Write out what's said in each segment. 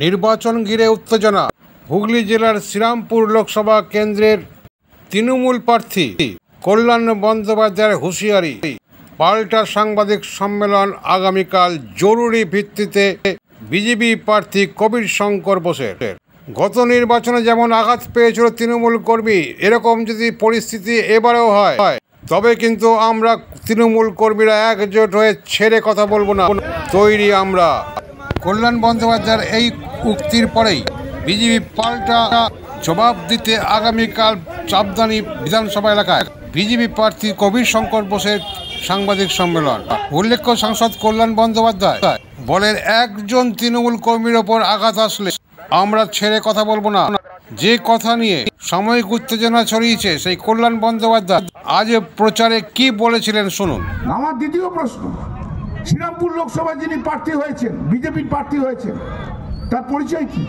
নির্বাচন ঘিরে উত্তেজনা। হুগলি জেলার শ্রীরামপুর লোকসভা কেন্দ্রের তৃণমূল প্রার্থী কল্যাণ বন্দ্যোপাধ্যায়ের হুঁশিয়ারি, পাল্টা সাংবাদিক সম্মেলন আগামীকাল জরুরি ভিত্তিতে বিজেপি প্রার্থী কবির শঙ্কর বোসের। গত নির্বাচনে যেমন আঘাত পেয়েছিল তৃণমূল কর্মী, এরকম যদি পরিস্থিতি এবারেও হয় তবে কিন্তু আমরা তৃণমূল কর্মীরা একজোট হয়ে ছেড়ে কথা বলবো না, তৈরি আমরা। কল্যাণ বন্দ্যোপাধ্যায়ের এই উক্তির পরেই বিজেপি পাল্টা জবাব দিতে আগামীকাল চাপদানি বিধানসভা এলাকায় বিজেপি প্রার্থী কবির শঙ্কর বোসের সাংবাদিক সম্মেলন। উল্লেখ্য, সাংসদ কল্যাণ বন্দ্যোপাধ্যায় বলেন, একজন তৃণমূল কর্মীর ওপর আঘাত আসলে আমরা ছেড়ে কথা বলবো না। যে কথা নিয়ে সাময়িক উত্তেজনা ছড়িয়েছে, সেই কল্যাণ বন্দ্যোপাধ্যায় আজ প্রচারে কি বলেছিলেন শুনুন। আমার দ্বিতীয় প্রশ্ন, শ্রীরামপুর লোকসভায় যিনি প্রার্থী হয়েছেন, বিজেপির প্রার্থী হয়েছেন, তার পরিচয় কি?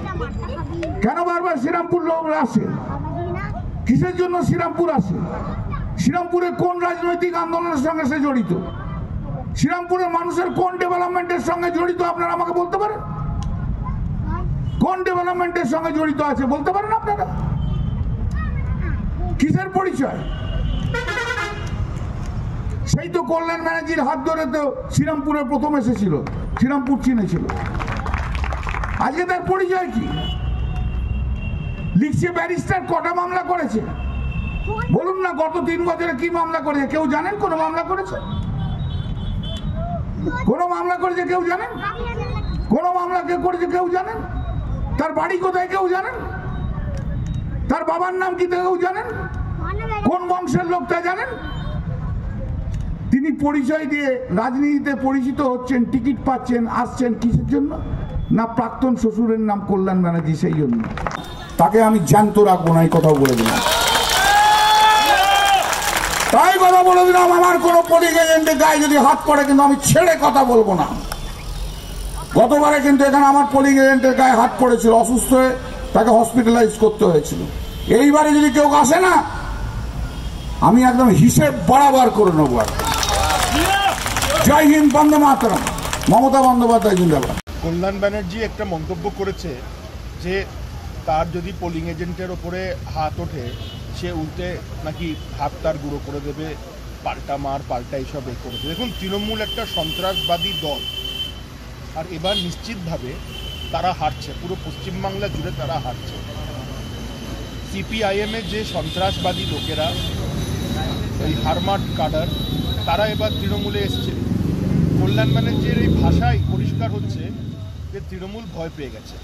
কেন বারবার শ্রীরামপুর লোক আসে? কিসের জন্য শ্রীরামপুর আসে? শ্রীরামপুরে কোন রাজনৈতিক আন্দোলনের সঙ্গে সে জড়িত? শ্রীরামপুরের মানুষের কোন ডেভেলপমেন্টের সঙ্গে জড়িত আপনারা আমাকে বলতে পারেন? কোন ডেভেলপমেন্টের সঙ্গে জড়িত আছে বলতে পারেন আপনারা? কিসের পরিচয়? সেই তো কল্যাণ ব্যানার্জির হাত ধরে তো শ্রীরামপুরে প্রথম এসেছিল, শ্রীরামপুর চিনেছিল। আজকে তার পরিচয় কি? লিখছে ব্যারিস্টার কটা মামলা করেছে বলুন না, গত 3 বছরে কি মামলা করেছে কেউ জানেন? কোন মামলা করেছে? কোন মামলা করেছে কেউ জানেন? কোন মামলা কে করেছে কেউ জানেন? তার বাড়ি কোথায় কেউ জানেন? তার বাবার নাম কি কেউ জানেন? কোন বংশের লোক তা জানেন? তিনি পরিচয় দিয়ে রাজনীতিতে পরিচিত হচ্ছেন, টিকিট পাচ্ছেন, আসছেন কিসের জন্য? না প্রাক্তন শ্বশুরের নাম কল্যাণ ব্যানার্জি, সেই জন্য। তাকে আমি জ্যান্ত রাখবো না, এই কথাও বলে দিলাম। তাই কথা বলে দিলাম, আমার কোনো পোলিং এজেন্টের গায়ে যদি হাত পড়ে কিন্তু আমি ছেড়ে কথা বলবো না। গতবারে কিন্তু এখানে আমার পোলিং এজেন্টের গায়ে হাত পড়েছিল, অসুস্থ হয়ে তাকে হসপিটালাইজ করতে হয়েছিল। এইবারে যদি কেউ আসে না, আমি একদম হিসেব বরাবর করে নেবো। জয় হিন্দ, বন্দে মাতরম। মমতা বন্দ্যোপাধ্যায় জিন্দাবাদ। কল্যাণ ব্যানার্জি একটা মন্তব্য করেছে যে তার যদি পোলিং এজেন্টের ওপরে হাত ওঠে সে উল্টে নাকি হাত তার গুঁড়ো করে দেবে, পাল্টা মার পাল্টা এইসব করেছে। দেখুন, তৃণমূল একটা সন্ত্রাসবাদী দল, আর এবার নিশ্চিতভাবে তারা হারছে, পুরো পশ্চিমবাংলা জুড়ে তারা হারছে। সিপিআইএমের যে সন্ত্রাসবাদী লোকেরা, ওই হারমাট কাডার, তারা এবার তৃণমূলে এসছে। কল্যাণ ব্যানার্জির এই ভাষায় পরিষ্কার হচ্ছে যে তৃণমূল ভয় পেয়ে গেছে।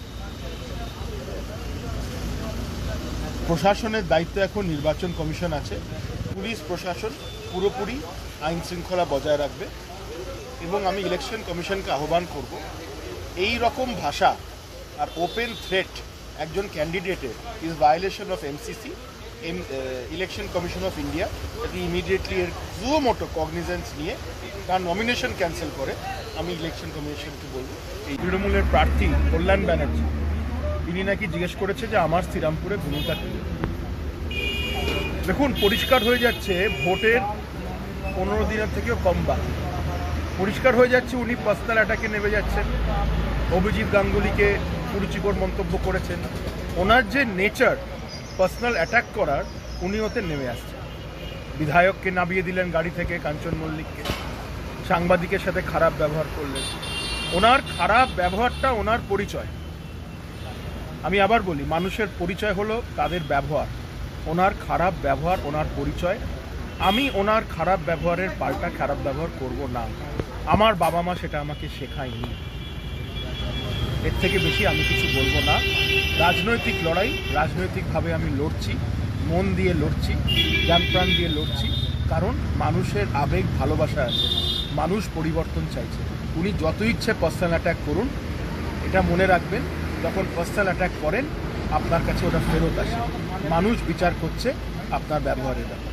প্রশাসনের দায়িত্ব এখন নির্বাচন কমিশন আছে। পুলিশ প্রশাসন পুরোপুরি আইন শৃঙ্খলা বজায় রাখবে এবং আমি ইলেকশন কমিশনকে আহ্বান করব, এই রকম ভাষা আর ওপেন থ্রেট একজন ক্যান্ডিডেটের is violation of MCC, election commission of India যদি ইমিডিয়েটলি এর সুমোটো কগনিজেন্স নিয়ে তার নমিনেশন ক্যান্সেল করে। আমি ইলেকশন কমিশনকে বলবো, এই তৃণমূলের প্রার্থী কল্যাণ ব্যানার্জি তিনি নাকি জিজ্ঞেস করেছে যে আমার শ্রীরামপুরে ভূমিকা কী। দেখুন, পরিষ্কার হয়ে যাচ্ছে ভোটের 15 দিনের থেকেও কম বাকি। পরিষ্কার হয়ে যাচ্ছে উনি পার্সোনাল অ্যাটাকে নেমে যাচ্ছেন। অভিজিৎ গাঙ্গুলিকে কুরুচিকর মন্তব্য করেছেন। ওনার যে নেচার পার্সোনাল অ্যাটাক করার, উনি ওতে নেমে আসছেন। বিধায়ককে নামিয়ে দিলেন গাড়ি থেকে, কাঞ্চন মল্লিককে, সাংবাদিকের সাথে খারাপ ব্যবহার করলেন। ওনার খারাপ ব্যবহারটা ওনার পরিচয়। আমি আবার বলি, মানুষের পরিচয় হলো তাদের ব্যবহার। ওনার খারাপ ব্যবহার ওনার পরিচয়। আমি ওনার খারাপ ব্যবহারের পাল্টা খারাপ ব্যবহার করব না। আমার বাবা মা সেটা আমাকে শেখায়নি। এর থেকে বেশি আমি কিছু বলবো না। রাজনৈতিক লড়াই, রাজনৈতিকভাবে আমি লড়ছি, মন দিয়ে লড়ছি, জ্ঞান প্রাণ দিয়ে লড়ছি, কারণ মানুষের আবেগ ভালোবাসা আছে, মানুষ পরিবর্তন চাইছে। উনি যত ইচ্ছে পার্সোনাল অ্যাটাক করুন, এটা মনে রাখবেন, যখন পার্সোনাল অ্যাটাক করেন আপনার কাছে ওটা ফেরত আসে। মানুষ বিচার করছে আপনার ব্যবহারের ব্যাপারে।